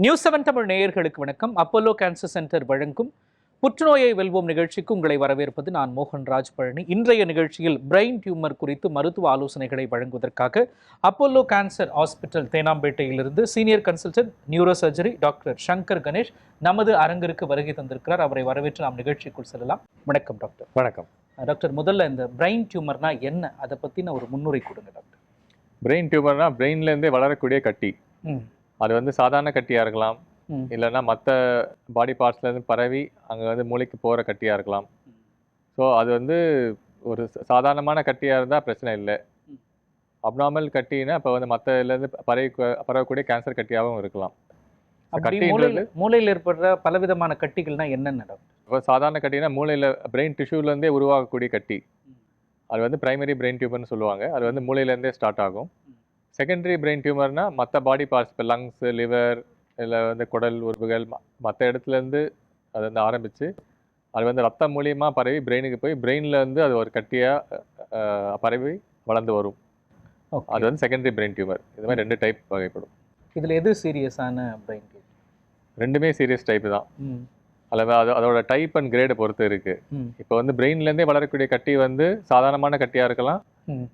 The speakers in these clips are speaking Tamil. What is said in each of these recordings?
நியூஸ் 7 தமிழ் நேயர்களுக்கு வணக்கம். அப்போலோ கேன்சர் சென்டர் வழங்கும் புற்றுநோயை வெல்வோம் நிகழ்ச்சிக்கு உங்களை வரவேற்பது நான் மோகன்ராஜ் பழனி. இன்றைய நிகழ்ச்சியில் பிரெயின் டியூமர் குறித்து மருத்துவ ஆலோசனைகளை வழங்குவதற்காக அப்போலோ கேன்சர் ஹாஸ்பிட்டல் தேனாம்பேட்டையிலிருந்து senior consultant neuro surgery doctor Shankar Ganesh நமது அரங்கிற்கு வருகை தந்திருக்கிறார். அவரை வரவேற்று நாம் நிகழ்ச்சிக்குள் செல்லலாம். வணக்கம் டாக்டர். வணக்கம் டாக்டர். முதல்ல இந்த பிரெயின் டியூமர்னா என்ன, அதை பற்றின ஒரு முன்னுரை கொடுங்க டாக்டர். பிரெயின் டியூமர்னா பிரெயின்லேருந்தே வளரக்கூடிய கட்டி. அது வந்து சாதாரண கட்டியாக இருக்கலாம், இல்லைன்னா மற்ற பாடி பார்ட்ஸ்லேருந்து பரவி அங்கே வந்து மூளைக்கு போகிற கட்டியாக இருக்கலாம். ஸோ அது வந்து ஒரு சாதாரணமான கட்டியாக இருந்தால் பிரச்சனை இல்லை. அப்நார்மல் கட்டினா இப்போ வந்து மற்ற இதுலேருந்து பரவக்கூடிய கேன்சர் கட்டியாகவும் இருக்கலாம். மூளையில் ஏற்படுற பலவிதமான கட்டிகள்னா என்னென்ன டாக்டர்? இப்போ சாதாரண கட்டினா மூளையில் பிரெயின் டிஷ்யூலேருந்தே உருவாகக்கூடிய கட்டி, அது வந்து பிரைமரி பிரெயின் டியூமர்னு சொல்லுவாங்க. அது வந்து மூளையிலேருந்தே ஸ்டார்ட் ஆகும். செகண்டரி பிரெயின் டியூமர்னால் மற்ற பாடி பார்ட்ஸ், இப்போ லங்ஸு, லிவர், இல்லை வந்து குடல் உறுப்புகள் மற்ற இடத்துலேருந்து அது வந்து ஆரம்பித்து அது வந்து ரத்தம் மூலியமாக பரவி பிரெயினுக்கு போய் பிரெயினில் வந்து அது ஒரு கட்டியாக பரவி வளர்ந்து வரும். அது வந்து செகண்டரி பிரெயின் டியூமர். இது மாதிரி 2 டைப் வகைப்படும். இதில் எது சீரியஸான பிரெயின் டியூமர்? ரெண்டுமே சீரியஸ் டைப்பு தான். அல்லது அதோட டைப் அண்ட் கிரேடை பொறுத்து இருக்குது. இப்போ வந்து பிரெயின்லேருந்தே வளரக்கூடிய கட்டி வந்து சாதாரணமான கட்டியாக இருக்கலாம்,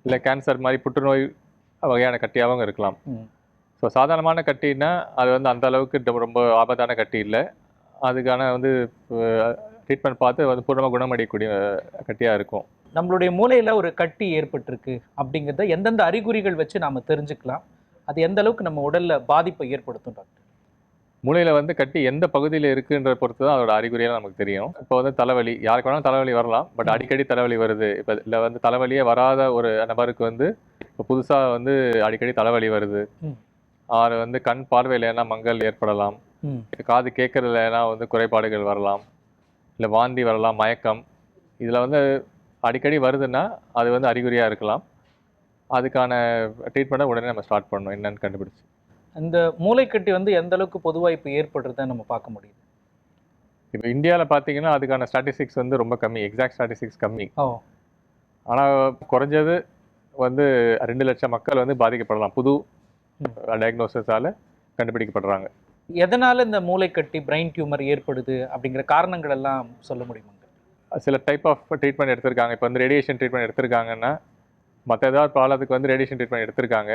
இல்லை கேன்சர் மாதிரி புற்றுநோய் வகையான கட்டியாகவும் இருக்கலாம். ஸோ சாதாரணமான கட்டின்னா அது வந்து அந்த அளவுக்கு ரொம்ப ஆபத்தான கட்டி இல்லை. அதுக்கான வந்து ட்ரீட்மெண்ட் பார்த்து வந்து பூர்ணமாக குணமடையக்கூடிய கட்டியாக இருக்கும். நம்மளுடைய மூளையில் ஒரு கட்டி ஏற்பட்டிருக்கு அப்படிங்கிறத எந்தெந்த அறிகுறிகள் வச்சு நாம் தெரிஞ்சுக்கலாம்? அது எந்த அளவுக்கு நம்ம உடலில் பாதிப்பை ஏற்படுத்தும் டாக்டர்? மூளையில் வந்து கட்டி எந்த பகுதியில் இருக்குன்ற பொறுத்து தான் அதோட அறிகுறியெல்லாம் நமக்கு தெரியும். இப்போ வந்து தலைவலி, யாருக்கு வேணாலும் தலைவலி வரலாம். பட் அடிக்கடி தலைவலி வருது, இப்போ இல்லை வந்து தலைவலியே வராத ஒரு நபருக்கு வந்து இப்போ புதுசாக வந்து அடிக்கடி தலைவலி வருது. அவர் வந்து கண் பார்வையில் ஏன்னா மங்கல் ஏற்படலாம், காது கேட்கறதுல வந்து குறைபாடுகள் வரலாம், இல்லை வாந்தி வரலாம், மயக்கம். இதில் வந்து அடிக்கடி வருதுன்னா அது வந்து அறிகுறியாக இருக்கலாம். அதுக்கான ட்ரீட்மெண்ட்டை உடனே நம்ம ஸ்டார்ட் பண்ணணும் என்னன்னு கண்டுபிடிச்சி. இந்த மூளைக்கட்டி வந்து எந்த அளவுக்கு பொதுவாக இப்போ ஏற்படுறத நம்ம பார்க்க முடியுது? இப்போ இந்தியாவில் பார்த்தீங்கன்னா அதுக்கான ஸ்டாட்டிஸ்டிக்ஸ் வந்து ரொம்ப கம்மி, எக்ஸாக்ட் ஸ்டாட்டிஸ்டிக்ஸ் கம்மி. ஆனால் குறைஞ்சது வந்து 2 லட்சம் மக்கள் வந்து பாதிக்கப்படலாம், புது டயக்னோசிஸால் கண்டுபிடிக்கப்படுறாங்க. எதனால் இந்த மூளைக்கட்டி பிரெயின் டியூமர் ஏற்படுது அப்படிங்கிற காரணங்கள் எல்லாம் சொல்ல முடியுமாங்க? சில டைப் ஆஃப் ட்ரீட்மெண்ட் எடுத்திருக்காங்க. இப்போ வந்து ரேடியேஷன் ட்ரீட்மெண்ட் எடுத்திருக்காங்கன்னா, மற்ற ஏதாவது ப்ராப்ளத்துக்கு வந்து ரேடியேஷன் ட்ரீட்மெண்ட் எடுத்திருக்காங்க,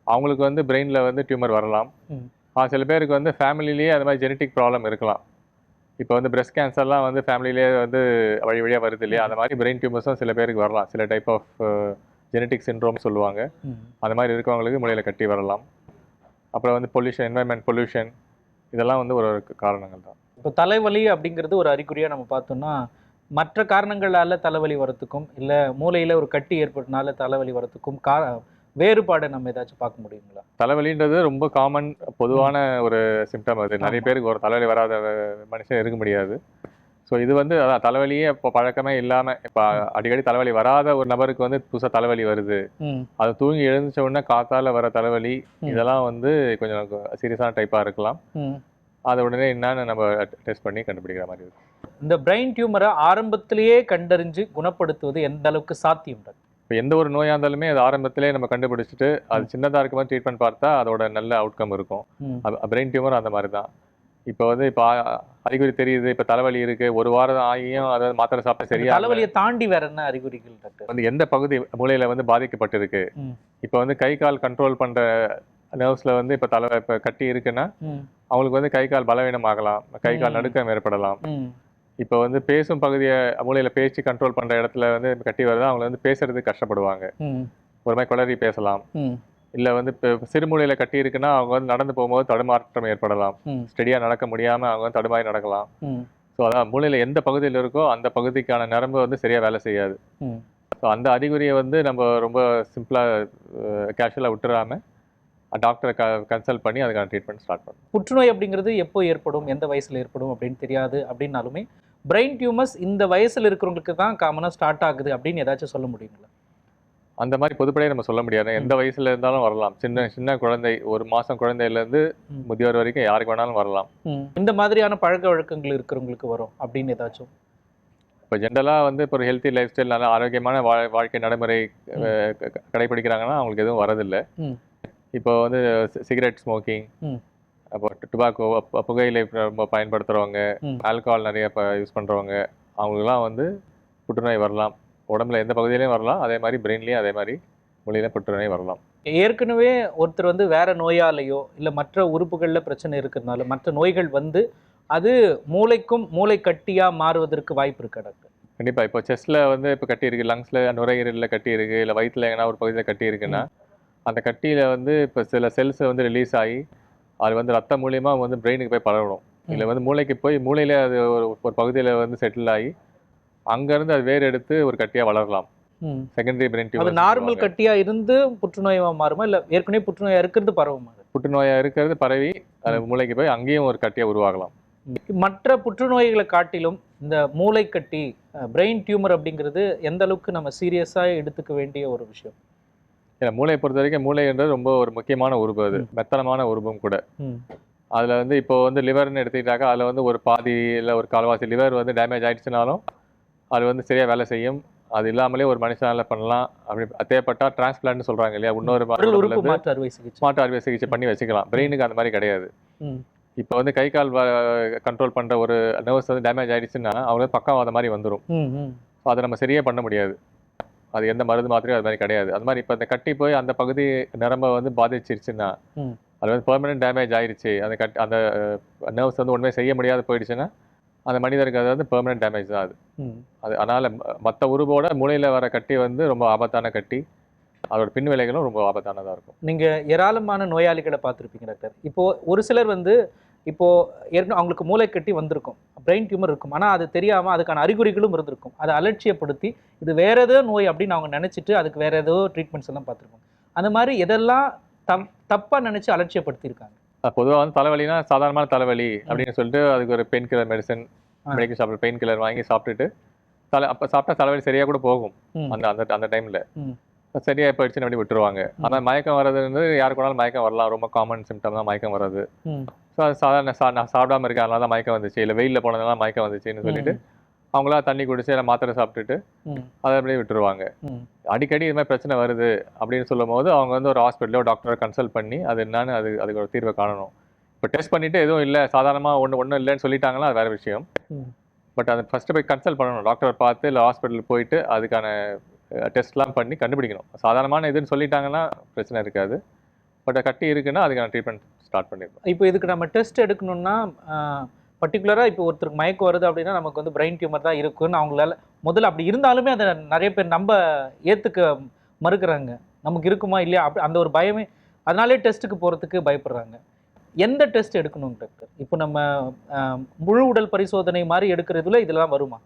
அவங்களுக்கு வந்து பிரெயினில் வந்து டியூமர் வரலாம். சில பேருக்கு வந்து ஃபேமிலிலேயே அது மாதிரி ஜெனட்டிக் ப்ராப்ளம் இருக்கலாம். இப்போ வந்து பிரெஸ்ட் கேன்சர்லாம் வந்து ஃபேமிலியிலே வந்து வழியாக வருது இல்லையா, அந்த மாதிரி பிரெயின் டியூமர்ஸும் சில பேருக்கு வரலாம். சில டைப் ஆஃப் ஜெனட்டிக் சிண்ட்ரோம் சொல்லுவாங்க. அந்த மாதிரி இருக்கவங்களுக்கு மூளையில் கட்டி வரலாம். அப்புறம் வந்து பொல்யூஷன், என்வைரன்மெண்ட் பொல்யூஷன், இதெல்லாம் வந்து ஒரு காரணங்கள் தான். இப்போ தலைவலி அப்படிங்கிறது ஒரு அறிகுறியாக நம்ம பார்த்தோம்னா, மற்ற காரணங்களால் தலைவலி வரத்துக்கும் இல்லை மூளையில் ஒரு கட்டி ஏற்பட்டனால தலைவலி வரத்துக்கும் வேறுபாடை நம்ம ஏதாச்சும் பார்க்க முடியுங்களா? தலைவலின்றது ரொம்ப காமன், பொதுவான ஒரு சிம்டம். அது நிறைய பேருக்கு ஒரு தலைவலி வராத மனுஷன் இருக்க முடியாது. ஸோ இது வந்து அதான் தலைவலியே இப்போ பழக்கமே இல்லாமல், இப்போ அடிக்கடி தலைவலி வராத ஒரு நபருக்கு வந்து புதுசாக தலைவலி வருது, அது தூங்கி எழுந்துச்ச உடனே காத்தால வர தலைவலி, இதெல்லாம் வந்து கொஞ்சம் சீரியஸான டைப்பாக இருக்கலாம். அதை உடனே என்னன்னு நம்ம டெஸ்ட் பண்ணி கண்டுபிடிக்கிற மாதிரி இருக்கும். இந்த பிரெயின் டியூமரை ஆரம்பத்திலேயே கண்டறிஞ்சு குணப்படுத்துவது எந்த அளவுக்கு சாத்தியம்? இப்போ எந்த ஒரு நோயாக இருந்தாலுமே அது ஆரம்பத்திலே நம்ம கண்டுபிடிச்சிட்டு அது சின்னதாக இருக்கும்போது ட்ரீட்மெண்ட் பார்த்தா அதோட நல்ல அவுட்கம் இருக்கும். பிரெயின் டியூமர் அந்த மாதிரி தான். இப்போ வந்து இப்போ அறிகுறி தெரியுது, இப்போ தலைவலி இருக்குது, 1 வாரம் ஆகியும் அதை மாத்திரை சாப்பிட்டா சரியா. தலைவலியை தாண்டி வேற என்ன அறிகுறிகள் வந்து எந்த பகுதி மூளையில் வந்து பாதிக்கப்பட்டிருக்கு? இப்போ வந்து கை கால் கண்ட்ரோல் பண்ணுற நர்வ்ஸில் வந்து இப்போ இப்போ கட்டி இருக்குன்னா அவங்களுக்கு வந்து கை கால் பலவீனம் ஆகலாம், கை கால் நடுக்கம் ஏற்படலாம். இப்போ வந்து பேசும் பகுதியை மூளையில் பேச்சு கண்ட்ரோல் பண்ணுற இடத்துல வந்து கட்டி வருது, அவங்க வந்து பேசுறதுக்கு கஷ்டப்படுவாங்க, ஒரு மாதிரி குளறி பேசலாம். இல்லை வந்து இப்போ சிறுமூளையில் கட்டி இருக்குன்னா அவங்க வந்து நடந்து போகும்போது தடுமாற்றம் ஏற்படலாம், ஸ்டெடியாக நடக்க முடியாமல் அவங்க வந்து தடுமாறி நடக்கலாம். ஸோ அதான் மூளையில் எந்த பகுதியில் இருக்கோ அந்த பகுதிக்கான நரம்பு வந்து சரியாக வேலை செய்யாது. ஸோ அந்த அறிகுறியை வந்து நம்ம ரொம்ப சிம்பிளாக கேஷுவலாக விட்டுறாமல் டாக்டரை கன்சல்ட் பண்ணி அதுக்கான ட்ரீட்மெண்ட் ஸ்டார்ட் பண்ணும். புற்றுநோய் அப்படிங்கிறது எப்போ ஏற்படும், எந்த வயசில் ஏற்படும் அப்படின்னு தெரியாது. அப்படின்னாலுமே பிரெயின் டியூமர்ஸ் இந்த வயசில் இருக்கிறவங்களுக்கு தான் காமனாக ஸ்டார்ட் ஆகுது அப்படின்னு ஏதாச்சும் சொல்ல முடியுங்களா? அந்த மாதிரி பொதுப்படையாக நம்ம சொல்ல முடியாது. எந்த வயசுல இருந்தாலும் வரலாம். சின்ன குழந்தை, 1 மாதம் குழந்தையிலேருந்து முதியோர் வரைக்கும் யாருக்கு வேணாலும் வரலாம். இந்த மாதிரியான பழக்க வழக்கங்கள் இருக்கிறவங்களுக்கு வரும் அப்படின்னு ஏதாச்சும்? இப்போ ஜென்ரலாக வந்து இப்போ ஒரு ஹெல்த்தி லைஃப் ஸ்டைல், நல்ல ஆரோக்கியமான வாழ்க்கை நடைமுறை கடைபிடிக்கிறாங்கன்னா அவங்களுக்கு எதுவும் வரதில்லை. இப்போ வந்து சிகரெட் ஸ்மோக்கிங், அப்போ டுபாக்கோ புகையிலை ரொம்ப பயன்படுத்துகிறவங்க, ஆல்கஹால் நிறைய யூஸ் பண்ணுறவங்க, அவங்களுக்குலாம் வந்து புற்றுநோய் வரலாம். உடம்புல எந்த பகுதியிலையும் வரலாம், அதே மாதிரி பிரெயின்லேயும் அதே மாதிரி மொழியில் புற்றுநோய் வரலாம். ஏற்கனவே ஒருத்தர் வந்து வேற நோயாலேயோ இல்லை மற்ற உறுப்புகளில் பிரச்சனை இருக்கிறதுனால மற்ற நோய்கள் வந்து அது மூளைக்கும் மூளை கட்டியாக மாறுவதற்கு வாய்ப்பு இருக்கா டாக்டர்? கண்டிப்பாக. இப்போ செஸ்ட்டில் வந்து இப்போ கட்டி இருக்குது, லங்ஸில் நுரையீரலில் கட்டி இருக்குது, இல்லை வயிற்றில் எங்கன்னா ஒரு பகுதியில் கட்டி இருக்குன்னா அந்த கட்டியில் வந்து இப்போ சில செல்ஸ் வந்து ரிலீஸ் ஆகி அது வந்து ரத்தம் மூலியமாக வந்து பிரெயினுக்கு போய் பரவணும். இல்லை வந்து மூளைக்கு போய் மூளையில அது ஒரு பகுதியில் வந்து செட்டில் ஆகி அங்கேருந்து அது வேறு எடுத்து ஒரு கட்டியாக வளரலாம். செகண்டரி பிரெயின் அது டியூமர். நார்மல் கட்டியாக இருந்து புற்றுநோயாக மாறுமா இல்லை ஏற்கனவே புற்றுநோயாக இருக்கிறது பரவுமா? புற்றுநோயாக இருக்கிறது பரவி அது மூளைக்கு போய் அங்கேயும் ஒரு கட்டியாக உருவாகலாம். மற்ற புற்றுநோய்களை காட்டிலும் இந்த மூளை கட்டி பிரெயின் டியூமர் அப்படிங்கிறது எந்த அளவுக்கு நம்ம சீரியஸாக எடுத்துக்க வேண்டிய ஒரு விஷயம்? ஏன்னா மூளையை பொறுத்த வரைக்கும் மூளைன்றது ரொம்ப ஒரு முக்கியமான உறுப்பு, அது மெத்தனமான உறுப்பும் கூட. அதில் வந்து இப்போ வந்து லிவர்னு எடுத்துக்கிட்டாக்கா அதில் வந்து ஒரு பாதி இல்லை ஒரு கால்வாசி லிவர் வந்து டேமேஜ் ஆகிடுச்சுனாலும் அது வந்து சரியாக வேலை செய்யும். அது இல்லாமலே ஒரு மனுஷனால் பண்ணலாம். அப்படி தேவைப்பட்டால் டிரான்ஸ்பிளான்ட்னு சொல்கிறாங்க இல்லையா, இன்னொரு மாற்று அறுவை சிகிச்சை பண்ணி வச்சுக்கலாம். பிரெயினுக்கு அந்த மாதிரி கிடையாது. இப்போ வந்து கை கால் கண்ட்ரோல் பண்ணுற ஒரு நர்வ்ஸ் வந்து டேமேஜ் ஆகிடுச்சுன்னா அவங்களுக்கு பக்கவாத மாதிரி வந்துடும். அதை நம்ம சரியாக பண்ண முடியாது. அது எந்த மருந்து மாத்திரையும் அது மாதிரி கிடையாது. அது மாதிரி இப்போ அந்த கட்டி போய் அந்த பகுதி நரம்பை வந்து பாதிச்சிருச்சுன்னா அது வந்து பெர்மனன்ட் டேமேஜ் ஆயிடுச்சு, அந்த நர்வ்ஸ் வந்து ஒன்றுமே செய்ய முடியாது போயிடுச்சுன்னா அந்த மனிதருக்கு அது வந்து பெர்மனன்ட் டேமேஜ் தான் அது. அதனால் மற்ற உறுப்போட மூளையில் வர கட்டி வந்து ரொம்ப ஆபத்தான கட்டி, அதோட பின் விளைவுகளும் ரொம்ப ஆபத்தானதாக இருக்கும். நீங்கள் ஏராளமான நோயாளிகளை பார்த்துருப்பீங்க டாக்டர். இப்போது ஒரு சிலர் வந்து ஏற்கனவே அவங்களுக்கு மூளை கட்டி வந்திருக்கும், பிரெயின் டியூமர் இருக்கும், ஆனால் அது தெரியாமல் அதுக்கான அறிகுறிகளும் இருந்திருக்கும். அதை அலட்சியப்படுத்தி இது வேற ஏதோ நோய் அப்படின்னு அவங்க நினச்சிட்டு அதுக்கு வேற ஏதோ ட்ரீட்மெண்ட்ஸ் எல்லாம் பார்த்துருப்பாங்க. அந்த மாதிரி எதெல்லாம் தப்பாக நினச்சி அலட்சியப்படுத்தியிருக்காங்க? பொதுவாக வந்து தலைவலினா சாதாரணமான தலைவலி அப்படின்னு சொல்லிட்டு அதுக்கு ஒரு பெயின் கில்லர் மெடிசன் மெடிக்கல் ஷாப்பில் பெயின் கில்லர் வாங்கி சாப்பிட்டுட்டு அப்போ சாப்பிட்டா தலைவலி சரியாக கூட போகும். அந்த டைமில் சரியாக போயிடுச்சுன்னு அப்படி விட்டுருவாங்க. ஆனால் மயக்கம் வர்றதுன்னு யாருக்கு வேணாலும் மயக்கம் வரலாம். ரொம்ப காமன் சிம்டம் தான் மயக்கம் வர்றது. ஸோ அது சாதாரண நான் சாப்பிடாம இருக்கேன் அதனால தான் மயக்கம் வந்துச்சு, இல்லை வெயிலில் போனதுனால மயக்கம் வந்துச்சுன்னு சொல்லிட்டு அவங்களா தண்ணி குடிச்சு இல்லை மாத்திரை சாப்பிட்டுட்டு அதை அப்படியே விட்டுருவாங்க. அடிக்கடி இது மாதிரி பிரச்சனை வருது அப்படின்னு சொல்லும் போது அவங்க வந்து ஒரு ஹாஸ்பிட்டலோ டாக்டரை கன்சல்ட் பண்ணி அது என்னன்னு அதுக்கு ஒரு தீர்வை காணணும். இப்போ டெஸ்ட் பண்ணிட்டு எதுவும் இல்லை சாதாரணமாக ஒன்றும் இல்லைன்னு சொல்லிட்டாங்கன்னா அது வேறு விஷயம். பட் அதை ஃபஸ்ட்டு போய் கன்சல்ட் பண்ணணும், டாக்டரை பார்த்து இல்லை ஹாஸ்பிட்டலுக்கு போயிட்டு அதுக்கான டெஸ்ட்லாம் பண்ணி கண்டுபிடிக்கணும். சாதாரணமான இதுன்னு சொல்லிட்டாங்கன்னா பிரச்சனை இருக்காது. பட் கட்டி இருக்குன்னா அதுக்கான ட்ரீட்மெண்ட் ஸ்டார்ட் பண்ணிடணும். இப்போ இதுக்கு நம்ம டெஸ்ட் எடுக்கணும்னா பர்டிகுலராக இப்போ ஒருத்தருக்கு மயக்கம் வருது அப்படின்னா நமக்கு வந்து பிரெயின் டியூமர் தான் இருக்குன்னு அவங்களால முதல்ல அப்படி இருந்தாலுமே அதை நிறைய பேர் ஏற்றுக்க மறுக்கிறாங்க. நமக்கு இருக்குமா இல்லையா அப்படி அந்த ஒரு பயமே, அதனாலே டெஸ்ட்டுக்கு போகிறதுக்கு பயப்படுறாங்க. எந்த டெஸ்ட் எடுக்கணும் டாக்டர்? இப்போ நம்ம முழு உடல் பரிசோதனை மாதிரி எடுக்கிறதுல இதெல்லாம் வருமா?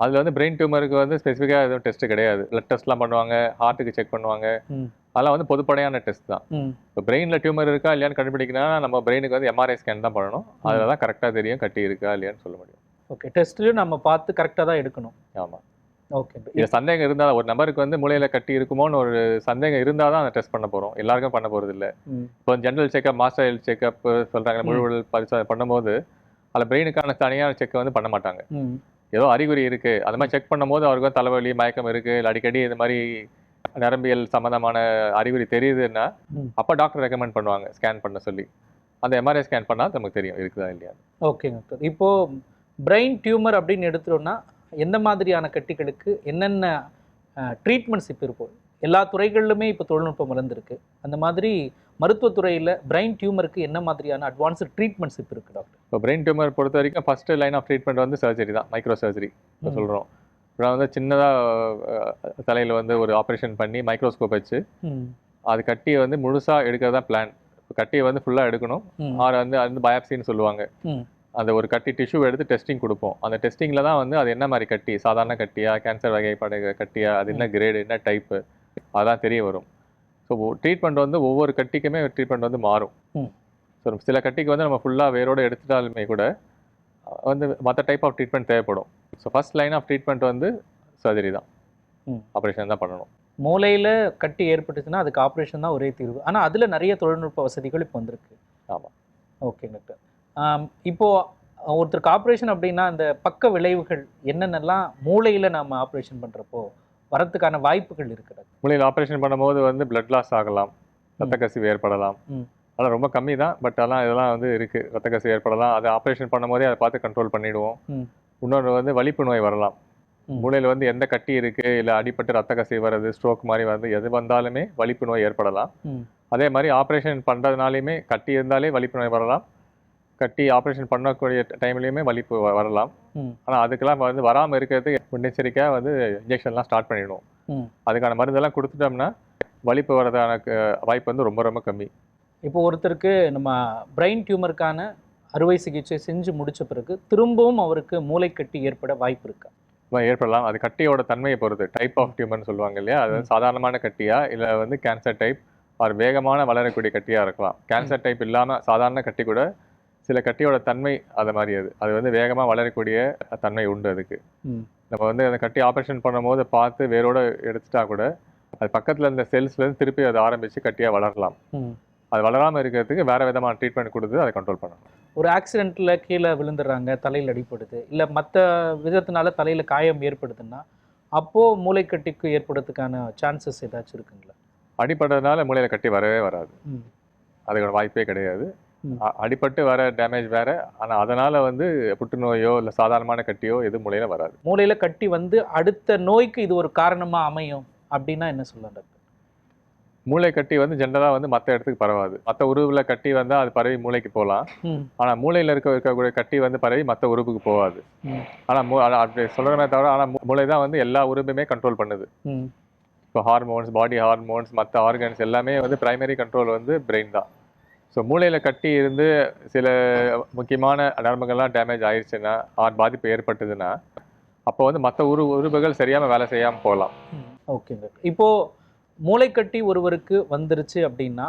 அதில் வந்து பிரெயின் டியூமருக்கு வந்து ஸ்பெசிஃபிக்காக எதுவும் டெஸ்ட் கிடையாது. பிளட் டெஸ்ட்லாம் பண்ணுவாங்க, ஹார்ட்டுக்கு செக் பண்ணுவாங்க, அதெல்லாம் வந்து பொதுப்படையான டெஸ்ட் தான். இப்போ பிரெயினில் டியூமர் இருக்கா இல்லையான்னு கண்டுபிடிக்கணும்னா நம்ம பிரெயினுக்கு வந்து எம்ஆர்ஐ ஸ்கேன் தான் பண்ணணும். அதில் தான் கரெக்டாக தெரியும் கட்டி இருக்கா இல்லையான்னு சொல்ல முடியும். ஓகே, டெஸ்ட்லையும் நம்ம பார்த்து கரெக்டாக தான் எடுக்கணும். ஆமாம். ஓகே, இது சந்தேகம் இருந்தால் ஒரு நபருக்கு வந்து மூளையில் கட்டி இருக்குமோன்னு ஒரு சந்தேகம் இருந்தால் தான் அந்த டெஸ்ட் பண்ண போகிறோம். எல்லாருக்கும் பண்ண போகிறது இல்லை. இப்போ general checkup, master health checkup சொல்கிறாங்க, முழு உடல் பரிசோதனை பண்ணும்போது அதில் பிரெயினுக்கான தனியான செக்கை வந்து பண்ண மாட்டாங்க. ஏதோ அறிகுறி இருக்குது அந்த மாதிரி செக் பண்ணும்போது அவருக்கு வந்து தலைவலி மயக்கம் இருக்குது இல்லை அடிக்கடி இது மாதிரி நரம்பியல் சம்மந்தமான அறிகுறி தெரியுதுன்னா அப்போ டாக்டர் ரெக்கமெண்ட் பண்ணுவாங்க ஸ்கேன் பண்ண சொல்லி. அந்த எம்ஆர்ஐ ஸ்கேன் பண்ணால் நமக்கு தெரியும் இருக்குதா இல்லையா. ஓகே டாக்டர், இப்போது பிரெயின் டியூமர் அப்படின்னு எடுத்துட்டோம்னா எந்த மாதிரியான கட்டிகளுக்கு என்னென்ன ட்ரீட்மெண்ட்ஸ் இப்போ இருக்கும்? எல்லா துறைகளிலுமே இப்போ தொழில்நுட்பம் வளர்ந்துருக்கு. அந்த மாதிரி மருத்துவத்துறையில் பிரெயின் டியூமருக்கு என்ன மாதிரியான அட்வான்ஸ்டு ட்ரீட்மெண்ட்ஸ் இப்போ இருக்குது டாக்டர்? இப்போ பிரெயின் டியூமர் பொறுத்த வரைக்கும் ஃபஸ்ட்டு லைன் ஆஃப் ட்ரீட்மெண்ட் வந்து சர்ஜரி தான், மைக்ரோ சர்ஜரி இப்போ சொல்கிறோம். இப்போ வந்து சின்னதாக தலையில் வந்து ஒரு ஆப்ரேஷன் பண்ணி மைக்ரோஸ்கோப் வச்சு அது கட்டியை வந்து முழுசாக எடுக்கிறது தான் பிளான். இப்போ கட்டியை வந்து ஃபுல்லாக எடுக்கணும். அது பயாப்சின்னு சொல்லுவாங்க. அந்த ஒரு கட்டி டிஷ்யூ எடுத்து டெஸ்டிங் கொடுப்போம். அந்த டெஸ்டிங்கில் தான் வந்து அது என்ன மாதிரி கட்டி, சாதாரண கட்டியா கேன்சர் வகைப்பாடு கட்டியா, அது என்ன கிரேடு என்ன டைப்பு அதான் தெரிய வரும். ஸோ ட்ரீட்மெண்ட் வந்து ஒவ்வொரு கட்டிக்குமே ட்ரீட்மெண்ட் வந்து மாறும். ஸோ சில கட்டிக்கு வந்து நம்ம ஃபுல்லாக வேரோடு எடுத்துட்டாலுமே கூட வந்து மற்ற டைப் ஆஃப் ட்ரீட்மெண்ட் தேவைப்படும். So first line of treatment வந்து சர்ஜரி தான், ஆப்ரேஷன் தான் பண்ணணும். மூளையில் கட்டி ஏற்பட்டுச்சுன்னா அதுக்கு ஆப்ரேஷன் தான் ஒரே தீர்வு. ஆனால் அதில் நிறைய தொழில்நுட்ப வசதிகள் இப்போ வந்திருக்கு. ஆமாம். ஓகே டாக்டர், இப்போது ஒருத்தருக்கு ஆப்ரேஷன் அப்படின்னா அந்த பக்க விளைவுகள் என்னென்னலாம் மூளையில் நம்ம ஆப்ரேஷன் பண்ணுறப்போ வரத்துக்கான வாய்ப்புகள் இருக்குது? மூளையில் ஆப்ரேஷன் பண்ணும்போது வந்து பிளட் லாஸ் ஆகலாம், ரத்த கசிவு ஏற்படலாம், அதெல்லாம் ரொம்ப கம்மி தான். பட் இதெல்லாம் வந்து இருக்குது. ரத்த கசிவு ஏற்படலாம். அதை ஆப்ரேஷன் பண்ணும்போதே அதை பார்த்து கண்ட்ரோல் பண்ணிவிடுவோம். இன்னொன்று வந்து வலிப்பு நோய் வரலாம். மூளையில் வந்து எந்த கட்டி இருக்குது, இல்லை அடிபட்டு ரத்த கசிவு வர்றது, ஸ்ட்ரோக் மாதிரி வந்து எது வந்தாலுமே வலிப்பு நோய் ஏற்படலாம். அதே மாதிரி ஆப்ரேஷன் பண்ணுறதுனாலையுமே கட்டி இருந்தாலே வலிப்பு நோய் வரலாம். கட்டி ஆப்ரேஷன் பண்ணக்கூடிய டைம்லேயுமே வலிப்பு வரலாம். ஆனால் அதுக்கெல்லாம் வந்து வராமல் இருக்கிறதுக்கு முன்னெச்சரிக்கையாக வந்து இன்ஜெக்ஷன்லாம் ஸ்டார்ட் பண்ணிவிடுவோம். அதுக்கான மருந்தெல்லாம் கொடுத்துட்டோம்னா வலிப்பு வரதான வாய்ப்பு வந்து ரொம்ப ரொம்ப கம்மி. இப்போ ஒருத்தருக்கு நம்ம பிரெயின் டியூமருக்கான அறுவை சிகிச்சை செஞ்சு முடிச்ச பிறகு திரும்பவும் அவருக்கு மூளைக்கட்டி ஏற்பட வாய்ப்பு இருக்கா? ஏற்படலாம். அது கட்டியோட தன்மையை பொறுத்து, டைப் ஆஃப் டியூமர்னு சொல்லுவாங்க இல்லையா, அது சாதாரணமான கட்டியா இல்லை வந்து கேன்சர் டைப் ஒரு வேகமான வளரக்கூடிய கட்டியாக இருக்கலாம். கேன்சர் டைப் இல்லாமல் சாதாரண கட்டி கூட சில கட்டியோட தன்மை அது மாதிரி அது வந்து வேகமாக வளரக்கூடிய தன்மை உண்டு. அதுக்கு நம்ம வந்து அந்த கட்டி ஆப்ரேஷன் பண்ணும்போது பார்த்து வேரோட எடுத்துட்டா கூட அது பக்கத்தில் இருந்த செல்ஸ்லேருந்து திருப்பி அதை ஆரம்பித்து கட்டியாக வளரலாம். அது வளராமல் இருக்கிறதுக்கு வேறு விதமான ட்ரீட்மெண்ட் கொடுத்து அதை கண்ட்ரோல் பண்ணணும். ஒரு ஆக்சிடெண்ட்டில் கீழே விழுந்துடுறாங்க, தலையில் அடிப்படுது, இல்லை மற்ற விதத்தினால தலையில் காயம் ஏற்படுதுன்னா அப்போது மூளைக்கட்டிக்கு ஏற்படுறதுக்கான சான்சஸ் ஏதாச்சும் இருக்குங்களா? அடிப்படுறதுனால மூளையில் கட்டி வரவே வராது. அதுக்கான வாய்ப்பே கிடையாது. அடிபட்டு வர டேமேஜ் வேற. ஆனால் அதனால் வந்து புற்றுநோயோ இல்லை சாதாரணமான கட்டியோ எதுவும் மூளையில் வராது. மூளையில் கட்டி வந்து அடுத்த நோய்க்கு இது ஒரு காரணமாக அமையும் அப்படின்னா என்ன சொல்லலாம் டாக்டர்? மூளை கட்டி வந்து ஜென்ரலாக வந்து மற்ற இடத்துக்கு பரவாது. மற்ற உறுப்பில் கட்டி வந்தால் அது பரவி மூளைக்கு போகலாம். ஆனால் மூளையில் இருக்கக்கூடிய கட்டி வந்து பரவி மற்ற உறுப்புக்கு போகாது. ஆனால் அப்படி சொல்கிறமே தவிர ஆனால் மூளை தான் வந்து எல்லா உறுப்புமே கண்ட்ரோல் பண்ணுது. இப்போ ஹார்மோன்ஸ், பாடி ஹார்மோன்ஸ், மற்ற ஆர்கன்ஸ் எல்லாமே வந்து பிரைமரி கண்ட்ரோல் வந்து பிரெயின் தான். ஸோ மூளையில் கட்டி இருந்து சில முக்கியமான நரம்புகள்லாம் டேமேஜ் ஆயிடுச்சுன்னா, பாதிப்பு ஏற்பட்டதுன்னா அப்போ வந்து மற்ற உறுப்புகள் சரியாமல் வேலை செய்யாமல் போகலாம். ஓகேங்க. இப்போது மூளைக்கட்டி ஒருவருக்கு வந்துருச்சு அப்படின்னா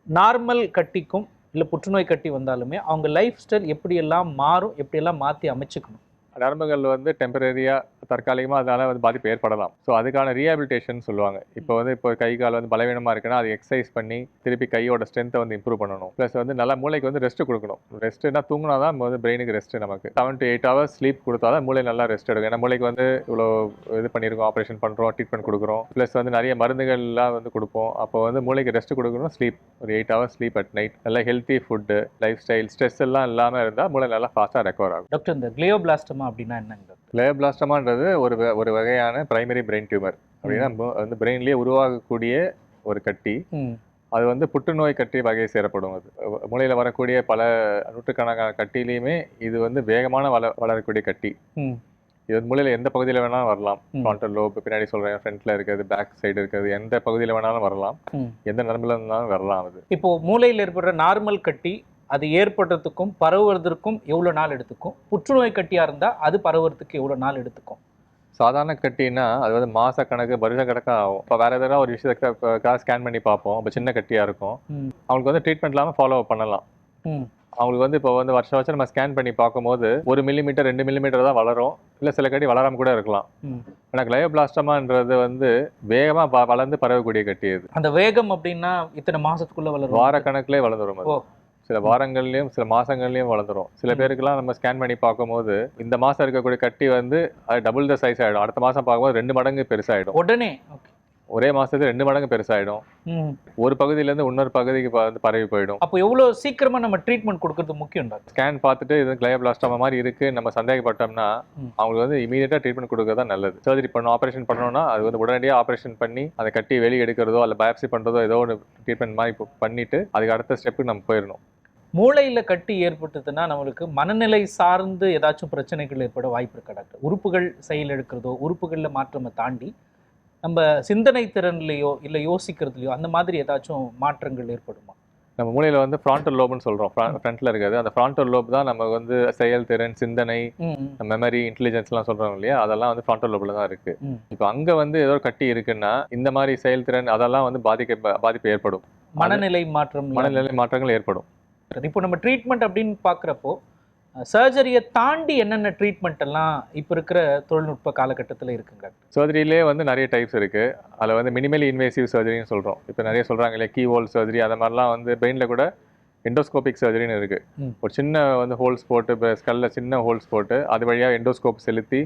நார்மல் கட்டிக்கும் இல்லை புற்றுநோய் கட்டி வந்தாலுமே அவங்க லைஃப் ஸ்டைல் எப்படியெல்லாம் மாறும், எப்படியெல்லாம் மாற்றி அமைச்சுக்கணும்? நரம்புகள் வந்து டெம்பரரியாக தற்காலிகமாக அதனால் வந்து பாதிப்பு ஏற்படலாம். ஸோ அதுக்கான ரீஹாபிலிட்டேஷன் சொல்லுவாங்க. இப்போ கை கால் வந்து பலவீனமாக இருக்குன்னா அது எக்ஸசைஸ் பண்ணி திருப்பி கையோட ஸ்ட்ரென்த்தை வந்து இம்ப்ரூவ் பண்ணணும். ப்ளஸ் வந்து நல்லா மூளைக்கு வந்து ரெஸ்ட் கொடுக்கணும். ரெஸ்ட்டுனா தூங்கினா தான் வந்து பிரெயினுக்கு ரெஸ்ட்டு. நமக்கு 7 to 8 hours ஸ்லீப் கொடுத்தா தான் மூளை நல்லா ரெஸ்ட் எடுக்கும். ஏன்னா மூளைக்கு வந்து இவ்வளோ இது பண்ணியிருக்கோம், ஆப்ரேஷன் பண்ணுறோம், ட்ரீட்மெண்ட் கொடுக்குறோம், ப்ளஸ் வந்து நிறைய மருந்துகள்லாம் வந்து கொடுப்போம். அப்போ வந்து மூளைக்கு ரெஸ்ட் கொடுக்கணும். ஸ்லீப் ஒரு 8 hours ஸ்லீப் அட் நைட். நல்லா healthy food, life style, stress எல்லாம் இல்லாமல் இருந்தால் மூளை நல்லா ஃபாஸ்ட்டாக ரெக்கவர் ஆகும். டாக்டர், இந்த கிளியோபிளாஸ்டமா அப்படின்னா என்னங்க? கிளியோபிளாஸ்டமான்றது ஒரு வகையான பிரைமரி பிரெயின் டியூமர். அப்படின்னா வந்து பிரெயின்லேயே உருவாகக்கூடிய ஒரு கட்டி. அது வந்து புற்றுநோய் கட்டி வகையை சேரப்படும். அது மூளையில் வரக்கூடிய பல நூற்றுக்கணக்கான கட்டிலையுமே இது வந்து வேகமான வளரக்கூடிய கட்டி. இது மூளையில் எந்த பகுதியில் வேணாலும் வரலாம். ஃப்ரான்டல் லோப், பின்னாடி சொல்கிறேன், ஃப்ரண்ட்டில் இருக்கிறது, பேக் சைடு இருக்கிறது, எந்த பகுதியில் வேணாலும் வரலாம், எந்த நரம்பில் இருந்தாலும் வரலாம். அது இப்போ மூளையில் ஏற்படுற நார்மல் கட்டி அது ஏற்படுறதுக்கும் பரவுவதற்கும் எவ்வளோ நாள் எடுத்துக்கும்? புற்றுநோய் கட்டியாக இருந்தால் அது பரவுறதுக்கு எவ்வளோ நாள் எடுத்துக்கும்? சாதாரண கட்டின்னா அது வந்து மாத கணக்கு, வருஷ கணக்காக ஆகும். இப்போ வேறு எதாவது ஒரு விஷயத்துக்காக ஸ்கேன் பண்ணி பார்ப்போம். இப்போ சின்ன கட்டியாக இருக்கும், அவங்களுக்கு வந்து ட்ரீட்மெண்ட் இல்லாமல் ஃபாலோ பண்ணலாம். அவங்களுக்கு வந்து இப்போ வந்து வருஷம் நம்ம ஸ்கேன் பண்ணி பார்க்கும்போது 1 மில்லிமீட்டர் 2 மில்லிமீட்டர் தான் வளரும், இல்லை சில கட்டி வளராமல் கூட இருக்கலாம். ஆனால் கிளையோபிளாஸ்டமான்றது வந்து வேகமாக வளர்ந்து பரவக்கூடிய கட்டி. அது அந்த வேகம் அப்படின்னா இத்தனை மாதத்துக்குள்ளே வளரும், வார கணக்கிலே வளர்ந்துடும். அது சில வாரங்கள்லையும் சில மாதங்கள்லையும் வளர்ந்துடும். சில பேருக்குலாம் நம்ம ஸ்கேன் பண்ணி பார்க்கும்போது இந்த மாதம் இருக்கக்கூடிய கட்டி வந்து அது டபுள் த சைஸ் ஆகிடும். அடுத்த மாதம் பார்க்கும்போது 2 மடங்கு பெருசாகிடும். உடனே ஒரே மாதத்துக்கு 2 மடங்கு பெருசாகிடும். ஒரு பகுதியிலேருந்து இன்னொரு பகுதிக்கு வந்து பரவி போயிடும். அப்போ எவ்வளோ சீக்கிரமாக நம்ம ட்ரீட்மெண்ட் கொடுக்கறது முக்கியம் டாக்டர்? ஸ்கேன் பார்த்துட்டு இது கிளையோபிளாஸ்டமா மாதிரி இருக்குது நம்ம சந்தேகப்பட்டோம்னா அவங்களுக்கு வந்து இமீடியட்டாக ட்ரீட்மெண்ட் கொடுக்கறது தான் நல்லது. சர்ஜரி பண்ணணும், ஆப்ரேஷன் பண்ணணும்னா அது வந்து உடனடியாக ஆப்ரேஷன் பண்ணி அதை கட்டி வெளியே எடுக்கிறதோ இல்லை பயாப்சி பண்ணுறதோ ஏதோ ஒரு ட்ரீட்மெண்ட் மாதிரி பண்ணிவிட்டு அதுக்கு அடுத்த ஸ்டெப்புக்கு நம்ம போயிடணும். மூளையில் கட்டி ஏற்பட்டதுன்னா நம்மளுக்கு மனநிலை சார்ந்து ஏதாச்சும் பிரச்சனைகள் ஏற்பட வாய்ப்பு இருக்கா டாக்டர்? உறுப்புகள் செயல் எடுக்கிறதோ உறுப்புகளில் மாற்றமை தாண்டி நம்ம சிந்தனை திறன்லையோ இல்லை யோசிக்கிறதுலையோ அந்த மாதிரி ஏதாச்சும் மாற்றங்கள் ஏற்படுமா? நம்ம மூளையில் வந்து ஃப்ரான்டல் லோப்னு சொல்கிறோம், ஃப்ரண்ட்டில் இருக்காது. அந்த ஃப்ரான்டல் லோப் தான் நம்ம வந்து செயல்திறன், சிந்தனை, மெமரி, இன்டெலிஜென்ஸ்லாம் சொல்கிறோம் இல்லையா, அதெல்லாம் வந்து ஃப்ரான்டல் லோப்பில் தான் இருக்குது. இப்போ அங்கே வந்து ஏதோ கட்டி இருக்குன்னா இந்த மாதிரி செயல்திறன் அதெல்லாம் வந்து பாதிப்பு ஏற்படும். மனநிலை மாற்றங்கள் ஏற்படும். இப்போ நம்ம ட்ரீட்மெண்ட் அப்படின்னு பார்க்குறப்போ சர்ஜரியை தாண்டி என்னென்ன ட்ரீட்மெண்ட் எல்லாம் இப்போ இருக்கிற தொழில்நுட்ப காலகட்டத்தில் இருக்குங்க? சர்ஜரியிலே வந்து நிறைய டைப்ஸ் இருக்குது. அதில் வந்து மினிமலி இன்வேசிவ் சர்ஜரின்னு சொல்கிறோம். இப்போ நிறைய சொல்கிறாங்க இல்லையா, கீ ஹோல் சர்ஜரி, அந்த மாதிரிலாம் வந்து பிரெயினில் கூட எண்டோஸ்கோபிக் சர்ஜரின்னு இருக்குது. ஒரு சின்ன வந்து ஹோல்ஸ் போட்டு, ஸ்கல்ல சின்ன ஹோல்ஸ் போட்டு அது வழியாக எண்டோஸ்கோப் செலுத்தி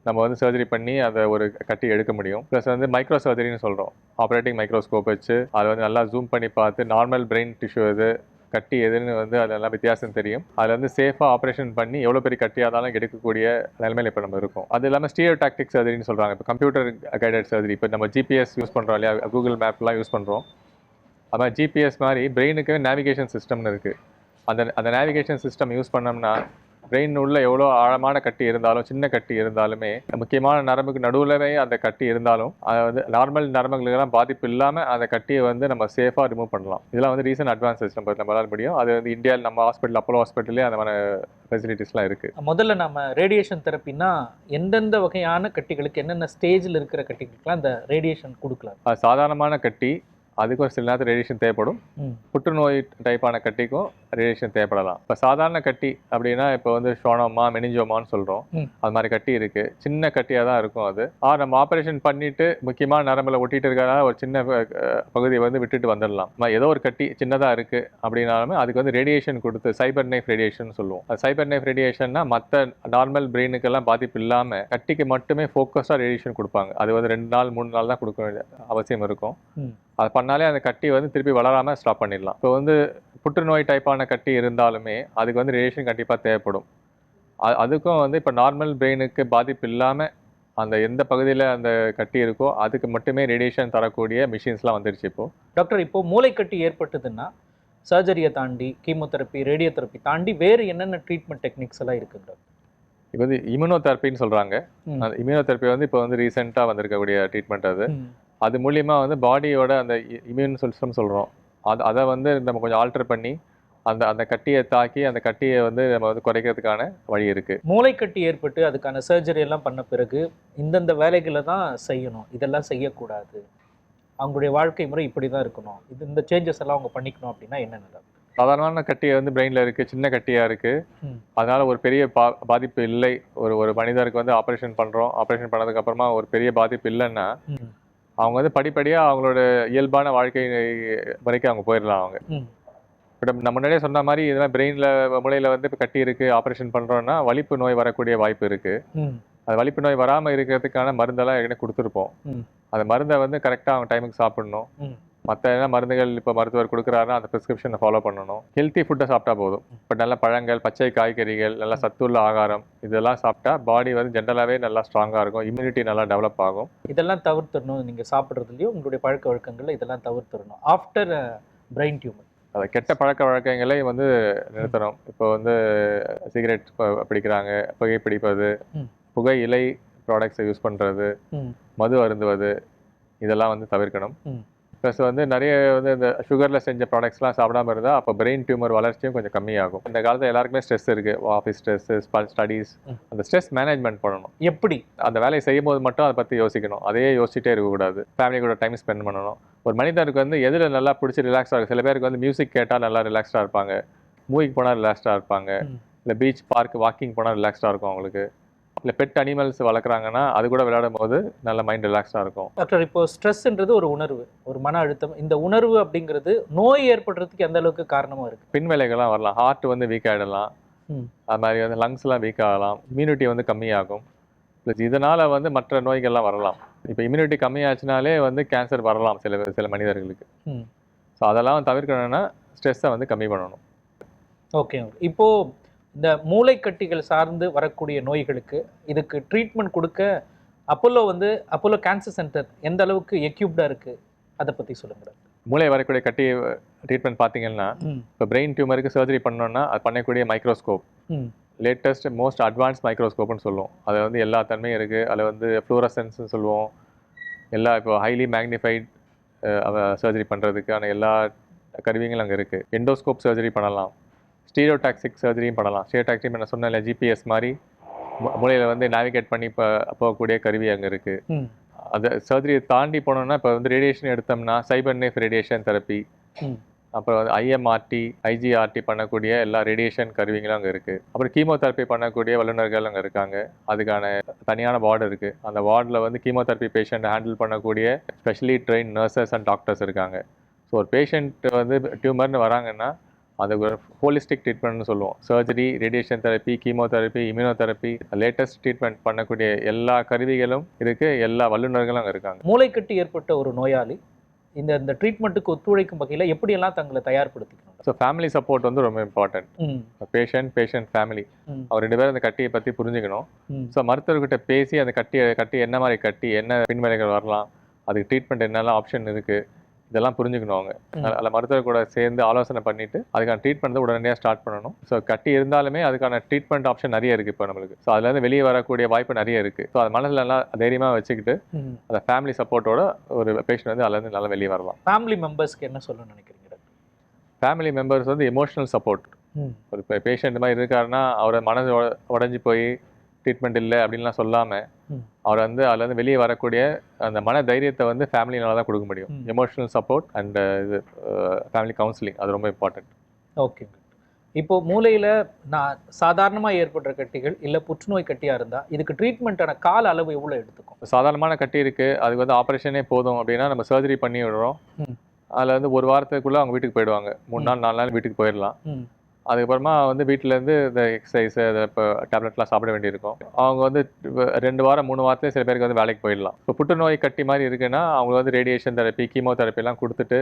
நம்ம வந்து சர்ஜரி பண்ணி அதை ஒரு கட்டி எடுக்க முடியும். ப்ளஸ் வந்து மைக்ரோ சர்ஜரின்னு சொல்கிறோம். ஆப்ரேட்டிங் மைக்ரோஸ்கோப் வச்சு அதை வந்து நல்லா ஜூம் பண்ணி பார்த்து நார்மல் பிரெயின் டிஷ்யூ இது கட்டி எதுன்னு வந்து அதெல்லாம் வித்தியாசம் தெரியும். அதில் வந்து சேஃபாக ஆப்ரேஷன் பண்ணி எவ்வளோ பெரிய கட்டியாக இருந்தாலும் எடுக்கக்கூடிய நிலைமையில் இப்போ நம்ம இருக்கோம். அது இல்லாமல் ஸ்டீரியோடாக்டிக் சர்ஜரின்னு சொல்கிறாங்க. இப்போ கம்ப்யூட்டர் கைடட் சர்ஜரி, இப்போ நம்ம ஜிபிஎஸ் யூஸ் பண்ணுறோம் இல்லையா, கூகுள் மேப்லாம் யூஸ் பண்ணுறோம். அதான் ஜிபிஎஸ் மாதிரி பிரெயினுக்கு நேவிகேஷன் சிஸ்டம்னு இருக்குது. அந்த நேவிகேஷன் சிஸ்டம் யூஸ் பண்ணோம்னா பிரெயின் உள்ள எவ்வளோ ஆழமான கட்டி இருந்தாலும், சின்ன கட்டி இருந்தாலுமே, முக்கியமான நரம்புக்கு நடுவுலவே அந்த கட்டி இருந்தாலும், அதாவது நார்மல் நரம்புகளுக்கெல்லாம் பாதிப்பு இல்லாமல் அந்த கட்டியை வந்து நம்ம சேஃபாக ரிமூவ் பண்ணலாம். இதெல்லாம் வந்து ரீசன்ட் அட்வான்சஸ் நம்மளால முடியும். அது வந்து இந்தியாவில் நம்ம ஹாஸ்பிட்டல், அப்போலோ ஹாஸ்பிட்டல்லே அந்த மாதிரி ஃபெசிலிட்டிஸ்லாம் இருக்குது. முதல்ல நம்ம ரேடியேஷன் தெரப்பின்னா எந்தெந்த வகையான கட்டிகளுக்கு, என்னென்ன ஸ்டேஜில் இருக்கிற கட்டிகளுக்குலாம் இந்த ரேடியேஷன் கொடுக்கலாம்? சாதாரணமான கட்டி, அதுக்கும் சில நேரத்தில் ரேடியேஷன் தேவைப்படும். புற்றுநோய் டைப்பான கட்டிக்கும் ரேடியேஷன் தேவைப்படலாம். இப்போ சாதாரண கட்டி அப்படின்னா இப்போ வந்து ஷோனோமா, மெனிஞ்சோமான்னு சொல்கிறோம். அது மாதிரி கட்டி இருக்குது. சின்ன கட்டியாக தான் இருக்கும் அது. நம்ம ஆப்ரேஷன் பண்ணிவிட்டு முக்கியமான நரம்பில் ஒட்டிகிட்டு இருக்கிறதால ஒரு சின்ன பகுதியை வந்து விட்டுட்டு வந்துடலாம். ஏதோ ஒரு கட்டி சின்னதாக இருக்குது அப்படின்னாலுமே அதுக்கு வந்து ரேடியேஷன் கொடுத்து சைபர் நைஃப் ரேடியேஷன் சொல்லுவோம். அது சைபர் நைஃப் ரேடியேஷன்னா மற்ற நார்மல் பிரெயினுக்கெல்லாம் பாதிப்பு இல்லாமல் கட்டிக்கு மட்டுமே ஃபோக்கஸாக ரேடியேஷன் கொடுப்பாங்க. அது வந்து 2 நாள் 3 நாள் தான் கொடுக்க வேண்டிய அவசியம் இருக்கும். அது பண்ணாலே அந்த கட்டி வந்து திருப்பி வளராமல் ஸ்டாப் பண்ணிடலாம். இப்போ வந்து புற்றுநோய் டைப்பான கட்டி இருந்தாலுமே அதுக்கு வந்து ரேடியேஷன் கண்டிப்பாக தேவைப்படும். அதுக்கும் வந்து இப்போ நார்மல் பிரெயினுக்கு பாதிப்பு இல்லாமல் அந்த எந்த பகுதியில் அந்த கட்டி இருக்கோ அதுக்கு மட்டுமே ரேடியேஷன் தரக்கூடிய மிஷின்ஸ்லாம் வந்துடுச்சு இப்போ. டாக்டர், இப்போ மூளைக்கட்டி ஏற்பட்டதுன்னா சர்ஜரியை தாண்டி, கீமோதெரப்பி, ரேடியோதெரப்பி தாண்டி வேறு என்னென்ன ட்ரீட்மெண்ட் டெக்னிக்ஸ் எல்லாம் இருக்குங்க? இப்போ வந்து இம்யூனோதெரப்பின்னு சொல்கிறாங்க. அந்த இம்யூனோதெரப்பி வந்து இப்போ வந்து ரீசெண்டாக வந்திருக்கக்கூடிய ட்ரீட்மெண்ட் அது. அது மூலியமாக வந்து பாடியோட அந்த இம்யூன் சிஸ்டம் சொல்கிறோம், அதை வந்து நம்ம கொஞ்சம் ஆல்டர் பண்ணி அந்த கட்டியை தாக்கி அந்த கட்டியை வந்து நம்ம வந்து குறைக்கிறதுக்கான வழி இருக்குது. மூளைக்கட்டி ஏற்பட்டு அதுக்கான சர்ஜரி எல்லாம் பண்ண பிறகு இந்தந்த வேலைகளை தான் செய்யணும், இதெல்லாம் செய்யக்கூடாது, அவங்களுடைய வாழ்க்கை முறை இப்படி தான் இருக்கணும், இந்த சேஞ்சஸ் எல்லாம் அவங்க பண்ணிக்கணும் அப்படின்னா என்னென்ன? சாதாரண கட்டியை வந்து பிரெயினில் இருக்குது, சின்ன கட்டியாக இருக்குது, அதனால் ஒரு பெரிய பாதிப்பு இல்லை. ஒரு மனிதருக்கு வந்து ஆப்ரேஷன் பண்ணுறோம், ஆப்ரேஷன் பண்ணதுக்கப்புறமா ஒரு பெரிய பாதிப்பு இல்லைன்னா அவங்க வந்து படிப்படியாக அவங்களோட இயல்பான வாழ்க்கை முறைக்கு அவங்க போயிடலாம். அவங்க இப்போ நம்ம முன்னாடியே சொன்ன மாதிரி இதெல்லாம் பிரெயினில், மூளையில் வந்து இப்போ கட்டி இருக்குது, ஆப்ரேஷன் பண்ணுறோன்னா வலிப்பு நோய் வரக்கூடிய வாய்ப்பு இருக்குது. அது வலிப்பு நோய் வராமல் இருக்கிறதுக்கான மருந்தெல்லாம் ஏற்கனவே கொடுத்துருப்போம். அந்த மருந்தை வந்து கரெக்டாக அவங்க டைமுக்கு சாப்பிடணும். மற்ற என்ன மருந்துகள் இப்போ மருத்துவர் கொடுக்குறாருன்னா அந்த ப்ரிஸ்கிரிப்ஷனை ஃபாலோ பண்ணணும். ஹெல்த்தி ஃபுட்டை சாப்பிட்டா போதும். இப்போ நல்ல பழங்கள், பச்சை காய்கறிகள், நல்லா சத்துள்ள ஆகாரம் இதெல்லாம் சாப்பிட்டா பாடி வந்து ஜென்ரலாகவே நல்லா ஸ்ட்ராங்காக இருக்கும், இம்யூனிட்டி நல்லா டெவலப் ஆகும். இதெல்லாம் தவிர்த்துடணும். நீங்கள் சாப்பிட்றதுலையும் உங்களுடைய பழக்க வழக்கங்களில் இதெல்லாம் தவிர்த்துடணும் ஆஃப்டர் பிரெயின் டியூமர். அதை கெட்ட பழக்க வழக்கங்களை வந்து நிறுத்தணும். இப்போ வந்து சிகரெட் பிடிக்கிறாங்க, புகை பிடிப்பது, புகை இலை ப்ராடக்ட்ஸை யூஸ் பண்ணுறது, மது அருந்துவது, இதெல்லாம் வந்து தவிர்க்கணும். ப்ளஸ் வந்து நிறைய வந்து இந்த சுகரில் செஞ்ச ப்ராடக்ட்ஸ்லாம் சாப்பிடாம இருந்தால் அப்போ பிரெயின் டியூமர் வளர்ச்சியும் கொஞ்சம் கம்மியாகும். இந்த காலத்தில் எல்லாருக்குமே ஸ்ட்ரெஸ் இருக்குது, ஆஃபீஸ் ஸ்ட்ரெஸ்ஸு, ஸ்டடீஸ். அந்த ஸ்ட்ரெஸ் மேனேஜ்மெண்ட் பண்ணணும். எப்படி? அந்த வேலையை செய்யும் போது மட்டும் அதை பற்றி யோசிக்கணும், அதையே யோசிச்சுட்டே இருக்கக்கூடாது. ஃபேமிலி கூட டைம் ஸ்பெண்ட் பண்ணணும். ஒரு மனிதருக்கு வந்து எதில் நல்லா பிடிச்சி ரிலாக்ஸாக இருக்கும். சில பேருக்கு வந்து மியூசிக் கேட்டால் நல்லா ரிலாக்ஸ்டாக இருப்பாங்க, மூவிக்கு போனால் ரிலாக்ஸ்டாக இருப்பாங்க, இல்லை பீச், பார்க், வாக்கிங் போனால் ரிலாக்ஸ்டாக இருக்கும் அவங்களுக்கு. இல்லை பெட் அனிமல்ஸ் வளர்க்குறாங்கன்னா அது கூட விளையாடும் போது நல்ல மைண்ட் ரிலாக்ஸாக இருக்கும். டாக்டர், இப்போ ஸ்ட்ரெஸ்ன்றது ஒரு உணர்வு, ஒரு மன அழுத்தம். இந்த உணர்வு அப்படிங்கிறது நோய் ஏற்படுறதுக்கு எந்த அளவுக்கு காரணமாக இருக்குது? பின்விளைகள்லாம் வரலாம். ஹார்ட் வந்து வீக் ஆகிடலாம், அது மாதிரி வந்து லங்ஸ்லாம் வீக் ஆகலாம், இம்யூனிட்டி வந்து கம்மியாகும். ப்ளஸ் இதனால் வந்து மற்ற நோய்கள்லாம் வரலாம். இப்போ இம்யூனிட்டி கம்மியாச்சுனாலே வந்து கேன்சர் வரலாம் சில மனிதர்களுக்கு. ஸோ அதெல்லாம் தவிர்க்கணும்னா ஸ்ட்ரெஸ்ஸை வந்து கம்மி பண்ணணும். ஓகே. இப்போது இந்த மூளைக்கட்டிகள் சார்ந்து வரக்கூடிய நோய்களுக்கு இதுக்கு ட்ரீட்மெண்ட் கொடுக்க அப்போலோ கேன்சர் சென்டர் எந்த அளவுக்கு எக்யூப்டாக இருக்குது, அதை பற்றி சொல்லுங்கள். மூளை வரக்கூடிய கட்டி ட்ரீட்மெண்ட் பார்த்தீங்கன்னா இப்போ பிரெயின் டியூமருக்கு சர்ஜரி பண்ணோன்னா அது பண்ணக்கூடிய மைக்ரோஸ்கோப் லேட்டஸ்ட் மோஸ்ட் அட்வான்ஸ் மைக்ரோஸ்கோப்னு சொல்லுவோம். அது வந்து எல்லா தன்மையும் இருக்குது. அதில் வந்து ஃப்ளூரசன்ஸ்னு சொல்லுவோம். எல்லா இப்போ ஹைலி மேக்னிஃபைட் சர்ஜரி பண்ணுறதுக்கான எல்லா கருவிகளும் அங்கே இருக்குது. எண்டோஸ்கோப் சர்ஜரி பண்ணலாம், ஸ்டீரியோடாக்சிக் சர்ஜரியும் பண்ணலாம். ஸ்டீரியோடாக்சிக் நான் சொன்னேன் இல்லை, ஜிபிஎஸ் மாதிரி மூளையில் வந்து நேவிகேட் பண்ணி போகக்கூடிய கருவி அங்கே இருக்குது. அந்த சர்ஜரியை தாண்டி போனோம்னா இப்போ வந்து ரேடியேஷன் எடுத்தோம்னா சைபர் நைஃப் ரேடியேஷன் தெரப்பி, அப்புறம் வந்து ஐஎம்ஆர்டி, ஐஜிஆர்டி பண்ணக்கூடிய எல்லா ரேடியேஷன் கருவிகளும் அங்கே இருக்குது. அப்புறம் கீமோதெரப்பி பண்ணக்கூடிய வல்லுநர்கள் அங்கே இருக்காங்க. அதுக்கான தனியான வார்டு இருக்குது. அந்த வார்டில் வந்து கீமோதெரப்பி பேஷண்ட் ஹேண்டில் பண்ணக்கூடிய specially train nurses and doctors இருக்காங்க. ஸோ ஒரு பேஷண்ட் வந்து டியூமர்னு வராங்கன்னா அது ஒரு ஹோலிஸ்டிக் ட்ரீட்மெண்ட்னு சொல்லுவோம். Surgery, radiation therapy, chemotherapy, immunotherapy, latest treatment பண்ணக்கூடிய எல்லா கருவிகளும் இருக்குது, எல்லா வல்லுநர்களும் அங்கே இருக்காங்க. மூளைக்கட்டி ஏற்பட்ட ஒரு நோயாளி இந்த இந்த ட்ரீட்மெண்ட்டுக்கு ஒத்துழைக்கும் வகையில் எப்படியெல்லாம் தங்களை தயார்படுத்திக்கணும்? ஸோ ஃபேமிலி சப்போர்ட் வந்து ரொம்ப இம்பார்ட்டன்ட். பேஷண்ட் ஃபேமிலி அவர் 2 பேரும் அந்த கட்டியை பற்றி புரிஞ்சுக்கணும். ஸோ மருத்துவர்கிட்ட பேசி அந்த கட்டி என்ன மாதிரி கட்டி, என்ன பின்விளைவுகள் வரலாம், அதுக்கு ட்ரீட்மெண்ட் என்னெல்லாம் ஆப்ஷன் இருக்குது, இதெல்லாம் புரிஞ்சுக்கணும். அவங்க அதில் மருத்துவர் கூட சேர்ந்து ஆலோசனை பண்ணிட்டு அதுக்கான ட்ரீட்மெண்ட் உடனடியாக ஸ்டார்ட் பண்ணணும். ஸோ கட்டி இருந்தாலுமே அதுக்கான ட்ரீட்மெண்ட் ஆப்ஷன் நிறைய இருக்குது இப்போ நம்மளுக்கு. ஸோ அதுலேருந்து வெளியே வரக்கூடிய வாய்ப்பு நிறைய இருக்குது. ஸோ அது மனசில் எல்லாம் தைரியமாக வச்சுக்கிட்டு அந்த ஃபேமிலி சப்போர்ட்டோட ஒரு பேஷண்ட் வந்து அதுலேருந்து நல்லா வெளியே வரலாம். ஃபேமிலி மெம்பர்ஸ்க்கு என்ன சொல்லணும்னு நினைக்கிறீங்க? ஃபேமிலி மெம்பர்ஸ் வந்து எமோஷனல் சப்போர்ட். ஒரு பேஷண்ட் மாதிரி இருக்காருன்னா அவரை மனது உடஞ்சி போய் ட்ரீட்மெண்ட் இல்லை அப்படின்லாம் சொல்லாமல் அவர் வந்து அதுலேருந்து வெளியே வரக்கூடிய அந்த மன தைரியத்தை வந்து ஃபேமிலினால தான் கொடுக்க முடியும். எமோஷனல் சப்போர்ட் அண்ட் இது ஃபேமிலி கவுன்சிலிங் அது ரொம்ப இம்பார்ட்டன்ட். ஓகே. இப்போ மூளையில் நான் சாதாரணமாக ஏற்படுற கட்டிகள் இல்லை புற்றுநோய் கட்டியாக இருந்தால் இதுக்கு ட்ரீட்மெண்ட்டான கால அளவு எவ்வளோ எடுத்துக்கும்? சாதாரணமான கட்டி இருக்குது, அதுக்கு வந்து ஆப்ரேஷனே போதும் அப்படின்னா நம்ம சர்ஜரி பண்ணி விடுறோம். அதில் வந்து 1 வாரத்துக்குள்ளே அவங்க வீட்டுக்கு போயிடுவாங்க. 3 நாள் 4 நாள் வீட்டுக்கு போயிடலாம். அதுக்கப்புறமா வந்து வீட்டிலேருந்து இந்த எக்ஸசைஸு அதை இப்போ டேப்லெட்லாம் சாப்பிட வேண்டியிருக்கும். அவங்க வந்து 2 வாரம் 3 வாரத்துலேயே சில பேருக்கு வந்து வேலைக்கு போயிடலாம். இப்போ புற்றுநோய் கட்டி மாதிரி இருக்குன்னா அவங்க வந்து ரேடியேஷன் தெரப்பி, கீமோதெரப்பிலாம் கொடுத்துட்டு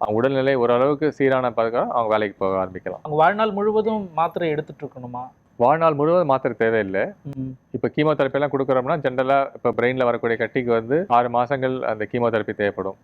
அவங்க உடல்நிலை ஓரளவுக்கு சீரான பிறகு அவங்க வேலைக்கு போக ஆரம்பிக்கலாம். அவங்க வாழ்நாள் முழுவதும் மாத்திரை எடுத்துட்டு இருக்கணுமா? வாழ்நாள் முழுவதும் மாத்திரை தேவையில்லை. இப்போ கீமோதெரப்பிலாம் கொடுக்குறோம்னா ஜென்ரலாக இப்போ பிரெயினில் வரக்கூடிய கட்டிக்கு வந்து 6 மாதங்கள் அந்த கீமோதெரப்பி தேவைப்படும்.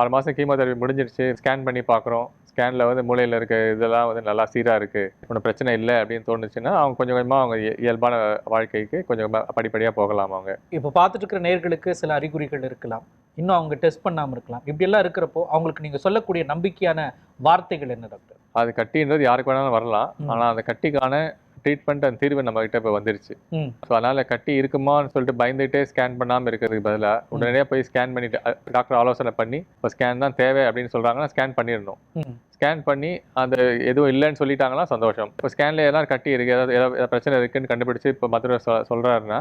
6 மாதம் கீமோதெரப்பி முடிஞ்சிருச்சு, ஸ்கேன் பண்ணி பார்க்குறோம், ஸ்கேனில் வந்து மூளையில் இருக்க இதெல்லாம் வந்து நல்லா சீராக இருக்குது, ஒன்றும் பிரச்சனை இல்லை அப்படின்னு தோணுச்சுன்னா அவங்க கொஞ்சம் கொஞ்சமாக அவங்க இயல்பான வாழ்க்கைக்கு கொஞ்சம் படிப்படியாக போகலாம். அவங்க இப்போ பார்த்துட்டு இருக்கிற நேயர்களுக்கு சில அறிகுறிகள் இருக்கலாம், இன்னும் அவங்க டெஸ்ட் பண்ணாமல் இருக்கலாம். இப்படியெல்லாம் இருக்கிறப்போ அவங்களுக்கு நீங்கள் சொல்லக்கூடிய நம்பிக்கையான வார்த்தைகள் என்ன டாக்டர்? அது கட்டின்றது யாருக்கு வேணாலும் வரலாம். ஆனால் அந்த கட்டிக்கான ட்ரீட்மெண்ட் அந்த தீர்வு நம்ம கிட்ட இப்போ வந்துருச்சு. ஸோ அதனால கட்டி இருக்குமான்னு சொல்லிட்டு பயந்துகிட்டே ஸ்கேன் பண்ணாமல் இருக்கிறதுக்கு பதிலாக உடனடியாக போய் ஸ்கேன் பண்ணிட்டு டாக்டர் ஆலோசனை பண்ணி இப்போ ஸ்கேன் தான் தேவை அப்படின்னு சொல்றாங்கன்னா ஸ்கேன் பண்ணிடணும். ஸ்கேன் பண்ணி அந்த எதுவும் இல்லைன்னு சொல்லிட்டாங்கன்னா சந்தோஷம். இப்போ ஸ்கேன்ல ஏதாவது கட்டி இருக்கு, ஏதாவது பிரச்சனை இருக்குன்னு கண்டுபிடிச்சு இப்போ மருத்துவர் சொல்றாருன்னா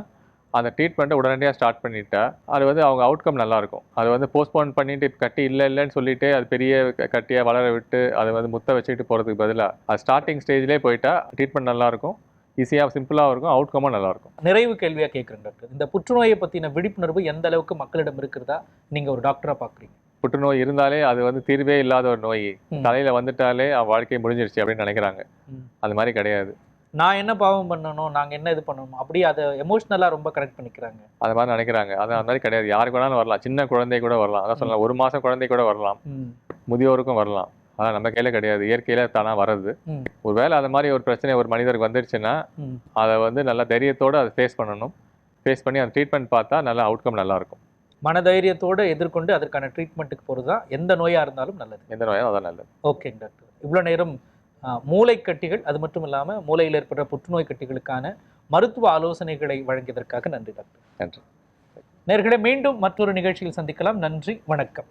அந்த ட்ரீட்மெண்ட்டை உடனடியாக ஸ்டார்ட் பண்ணிட்டா அது வந்து அவங்க அவுட்கம் நல்லாயிருக்கும். அது வந்து போஸ்ட்போன் பண்ணிட்டு கட்டி இல்லைன்னு சொல்லிட்டு அது பெரிய கட்டியாக வளர விட்டு அதை வந்து முத்த வச்சுக்கிட்டு போகிறதுக்கு பதிலாக அது ஸ்டார்டிங் ஸ்டேஜ்லேயே போயிட்டா ட்ரீட்மெண்ட் நல்லாயிருக்கும், ஈஸியாக சிம்பிளாக இருக்கும், அவுட்கமும் நல்லாயிருக்கும். நிறைவு கேள்வியாக கேட்குறேன் டாக்டர், இந்த புற்றுநோயை பற்றின விழிப்புணர்வு எந்த அளவுக்கு மக்களிடம் இருக்கிறதா நீங்கள் ஒரு டாக்டராக பார்க்குறீங்க? புற்றுநோய் இருந்தாலே அது வந்து தீர்வே இல்லாத ஒரு நோய், தலையில் வந்துட்டாலே வாழ்க்கை முடிஞ்சிருச்சு அப்படின்னு நினைக்கிறாங்க. அது மாதிரி கிடையாது. நான் என்ன பாவம் பண்ணணும், நாங்கள் என்ன இது பண்ணணும், அப்படி அதை எமோஷ்னலாக ரொம்ப கனெக்ட் பண்ணிக்கிறாங்க. அது மாதிரி நினைக்கிறாங்க. அது அந்த மாதிரி கிடையாது. யாருக்கு வேணாலும் வரலாம், சின்ன குழந்தை கூட வரலாம். அதான் சொல்லலாம், 1 மாதம் குழந்தை கூட வரலாம், முதியோருக்கும் வரலாம். அதான் நம்ம கையில் கிடையாது, இயற்கையில தானாக வர்றது. ஒருவேளை அது மாதிரி ஒரு பிரச்சனை ஒரு மனிதருக்கு வந்துருச்சுன்னா அதை வந்து நல்ல தைரியத்தோடு அதை ஃபேஸ் பண்ணணும். ஃபேஸ் பண்ணி அந்த ட்ரீட்மெண்ட் பார்த்தா நல்ல அவுட்கம் நல்லாயிருக்கும். மனதைரியத்தோடு எதிர்கொண்டு அதற்கான ட்ரீட்மெண்ட்டுக்கு போகிறது தான் எந்த நோயாக இருந்தாலும் நல்லது. எந்த நோயாக அதான் நல்லது. ஓகேங்க டாக்டர், இவ்வளோ நேரம் மூளை கட்டிகள் அது மட்டும் இல்லாமல் மூளையில் ஏற்படுற புற்றுநோய் கட்டிகளுக்கான மருத்துவ ஆலோசனைகளை வழங்கியதற்காக நன்றி டாக்டர். நன்றி. நேயர்களே, மீண்டும் மற்றொரு நிகழ்ச்சியில் சந்திக்கலாம். நன்றி, வணக்கம்.